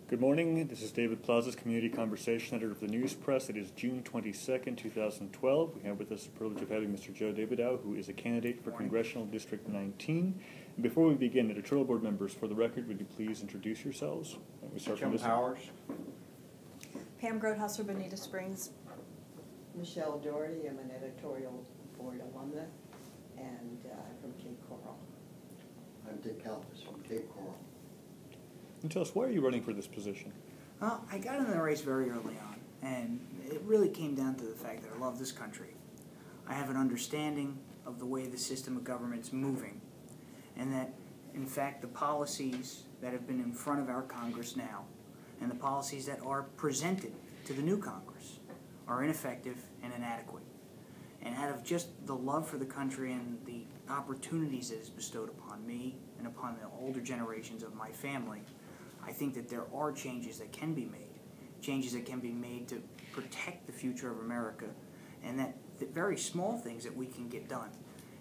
Good morning. This is David Plaza's Community Conversation Editor of the News Press. It is June 22nd, 2012. We have with us the privilege of having Mr. Joe Davidow, who is a candidate for Congressional District 19. And before we begin, editorial board members, for the record, would you please introduce yourselves? We start Jim Powers. Pam Grothauser, Bonita Springs. Michelle Doherty. I'm an editorial board alumna and from Cape Coral. I'm Dick Kalfas from Cape Coral. And tell us, why are you running for this position? Well, I got in the race very early on, and it really came down to the fact that I love this country. I have an understanding of the way the system of government's moving, and that, in fact, the policies that have been in front of our Congress now, and the policies that are presented to the new Congress, are ineffective and inadequate. And out of just the love for the country and the opportunities that is bestowed upon me and upon the older generations of my family, I think that there are changes that can be made, changes that can be made to protect the future of America, and that very small things that we can get done.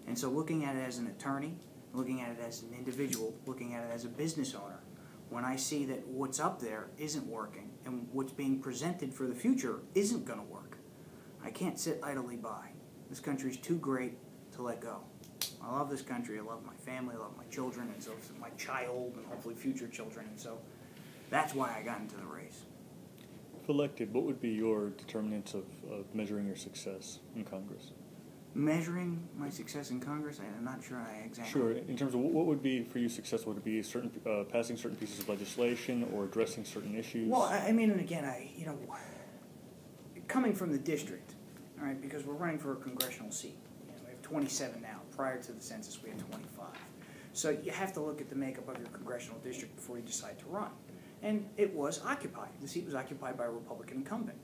And so looking at it as an attorney, looking at it as an individual, looking at it as a business owner, when I see that what's up there isn't working and what's being presented for the future isn't going to work, I can't sit idly by. This country's too great to let go. I love this country, I love my family, I love my children, and so my child, and hopefully future children, and so that's why I got into the race. If elected, what would be your determinants of measuring your success in Congress? Measuring my success in Congress, I'm not sure I exactly... Sure. In terms of what would be for you successful? Would it be certain passing certain pieces of legislation or addressing certain issues? Well, I mean, and again, coming from the district, all right, because we're running for a congressional seat. We have 27 now. Prior to the census, we had 25. So you have to look at the makeup of your congressional district before you decide to run. And it was occupied. The seat was occupied by a Republican incumbent.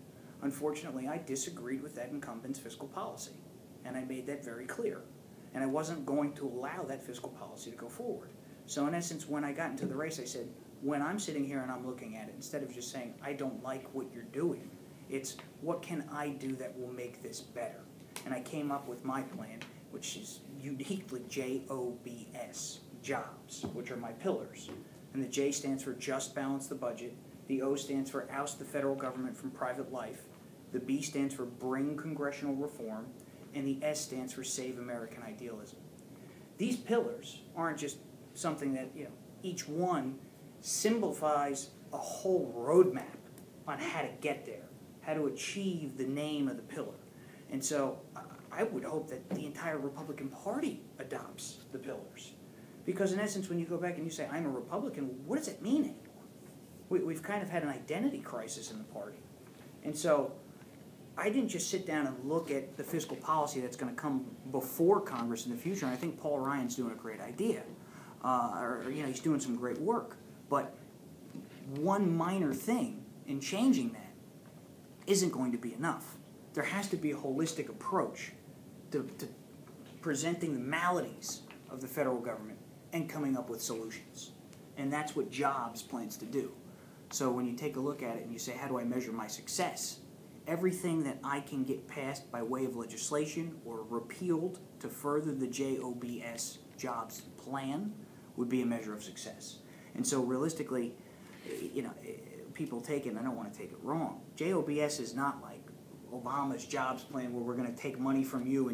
Unfortunately, I disagreed with that incumbent's fiscal policy, and I made that very clear. And I wasn't going to allow that fiscal policy to go forward. So in essence, when I got into the race, I said, when I'm sitting here and I'm looking at it, instead of just saying, I don't like what you're doing, it's what can I do that will make this better? And I came up with my plan, which is uniquely JOBS, jobs, which are my pillars. And the J stands for just balance the budget, the O stands for oust the federal government from private life, the B stands for bring congressional reform, and the S stands for save American idealism. These pillars aren't just something that, each one simplifies a whole roadmap on how to get there, how to achieve the name of the pillar. And so I would hope that the entire Republican Party adopts the pillars. Because in essence, when you go back and you say, I'm a Republican, what does it mean anymore? We've kind of had an identity crisis in the party. And so I didn't just sit down and look at the fiscal policy that's going to come before Congress in the future. And I think Paul Ryan's doing a great idea. He's doing some great work. But one minor thing in changing that isn't going to be enough. There has to be a holistic approach to presenting the maladies of the federal government and coming up with solutions. And that's what JOBS plans to do. So when you take a look at it and you say, how do I measure my success? Everything that I can get passed by way of legislation or repealed to further the JOBS JOBS plan would be a measure of success. And so realistically, people take it, and I don't want to take it wrong. JOBS is not like Obama's jobs plan where we're going to take money from you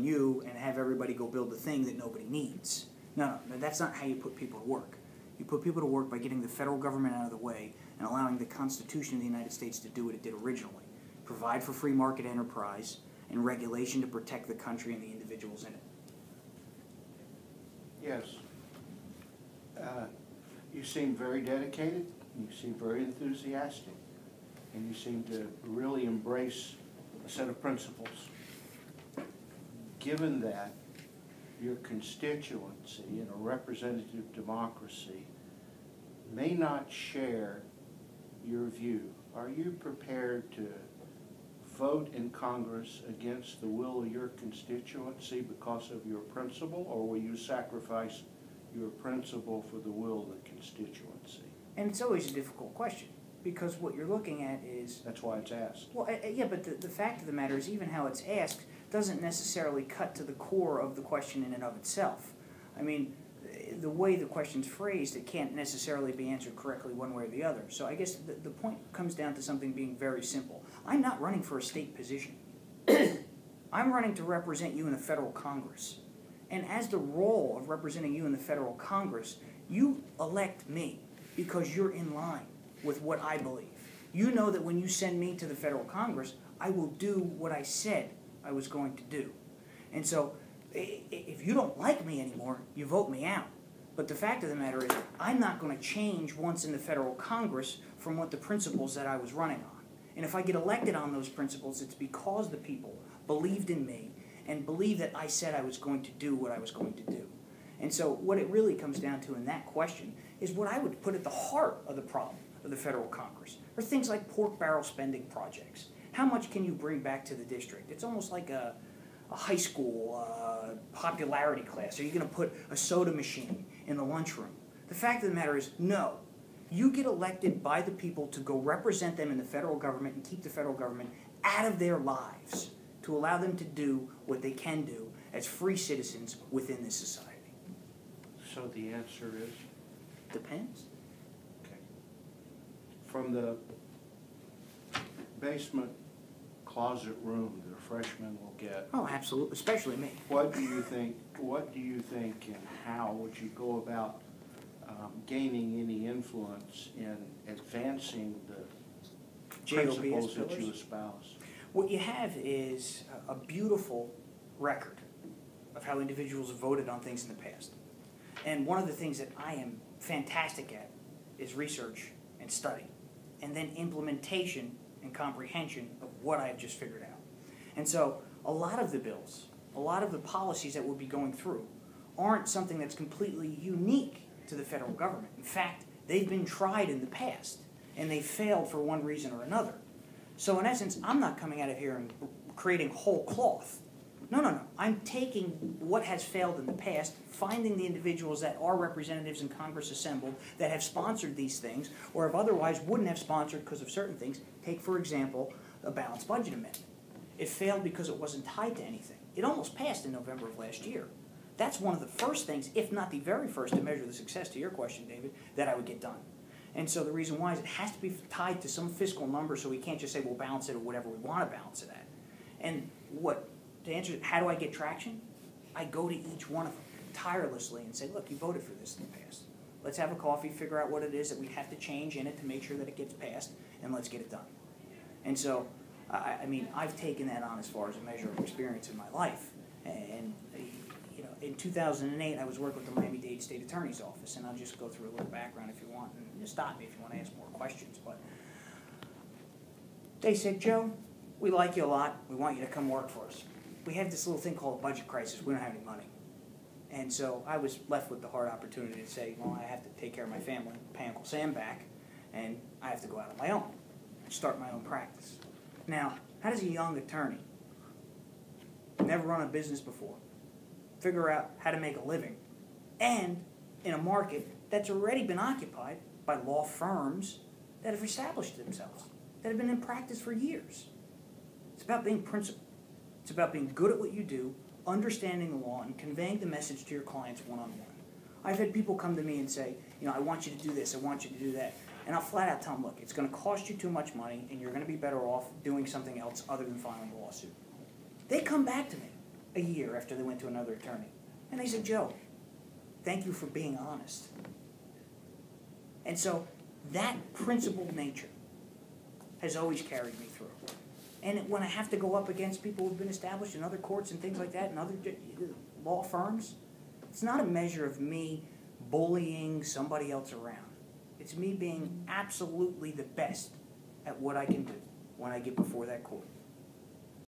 and have everybody go build the thing that nobody needs. No, that's not how you put people to work. You put people to work by getting the federal government out of the way and allowing the Constitution of the United States to do what it did originally. Provide for free market enterprise and regulation to protect the country and the individuals in it. Yes. You seem very dedicated, you seem very enthusiastic, and you seem to really embrace a set of principles. Given that, your constituency in a representative democracy may not share your view. Are you prepared to vote in Congress against the will of your constituency because of your principle, or will you sacrifice your principle for the will of the constituency? And it's always a difficult question, because what you're looking at is... That's why it's asked. Well, yeah, but the fact of the matter is even how it's asked doesn't necessarily cut to the core of the question in and of itself. I mean, the way the question's phrased, it can't necessarily be answered correctly one way or the other. So I guess the point comes down to something being very simple. I'm not running for a state position. I'm running to represent you in the federal Congress. And as the role of representing you in the federal Congress, you elect me because you're in line with what I believe. You know that when you send me to the federal Congress, I will do what I said I was going to do. And so if you don't like me anymore, you vote me out. But the fact of the matter is, I'm not going to change once in the federal Congress from what the principles that I was running on. And if I get elected on those principles, it's because the people believed in me and believed that I said I was going to do what I was going to do. And so what it really comes down to in that question is what I would put at the heart of the problem of the federal Congress are things like pork barrel spending projects. How much can you bring back to the district? It's almost like a high school popularity class. Are you going to put a soda machine in the lunchroom? The fact of the matter is, no. You get elected by the people to go represent them in the federal government and keep the federal government out of their lives to allow them to do what they can do as free citizens within this society. So the answer is? Depends. Okay. From the basement closet room that a freshman will get, Oh, absolutely, especially me. what do you think and how would you go about gaining any influence in advancing the JOBS principles that you pillars? espouse? What you have is a beautiful record of how individuals have voted on things in the past. And one of the things that I am fantastic at is research and study, and then implementation and comprehension of what I've just figured out. And so a lot of the bills, a lot of the policies that we'll be going through aren't something that's completely unique to the federal government. In fact, they've been tried in the past, and they failed for one reason or another. So in essence, I'm not coming out of here and creating whole cloth. No. I'm taking what has failed in the past, finding the individuals that are representatives in Congress assembled that have sponsored these things, or if otherwise wouldn't have sponsored because of certain things. Take, for example, a balanced budget amendment. It failed because it wasn't tied to anything. It almost passed in November of last year. That's one of the first things, if not the very first, to measure the success, to your question, David, that I would get done. And so the reason why is it has to be tied to some fiscal number, so we can't just say we'll balance it at whatever we want to balance it at. And to answer, how do I get traction? I go to each one of them tirelessly and say, look, you voted for this in the past. Let's have a coffee, figure out what it is that we have to change in it to make sure that it gets passed, and let's get it done. And so, I mean, I've taken that on as far as a measure of experience in my life. And you know, in 2008, I was working with the Miami-Dade State Attorney's Office, and I'll just go through a little background if you want, and just stop me if you want to ask more questions. But they said, Joe, we like you a lot. We want you to come work for us. We have this little thing called a budget crisis. We don't have any money. And so I was left with the hard opportunity to say, well, I have to take care of my family, pay Uncle Sam back, and I have to go out on my own and start my own practice. Now, how does a young attorney, never run a business before, figure out how to make a living, and in a market that's already been occupied by law firms that have established themselves, that have been in practice for years? It's about being principled. It's about being good at what you do, understanding the law, and conveying the message to your clients one-on-one. I've had people come to me and say, you know, I want you to do this, I want you to do that. And I'll flat out tell them, look, it's going to cost you too much money, and you're going to be better off doing something else other than filing a lawsuit. They come back to me a year after they went to another attorney, and they said, Joe, thank you for being honest. And so that principled nature has always carried me through. And when I have to go up against people who've been established in other courts and things like that and other law firms, it's not a measure of me bullying somebody else around. It's me being absolutely the best at what I can do when I get before that court.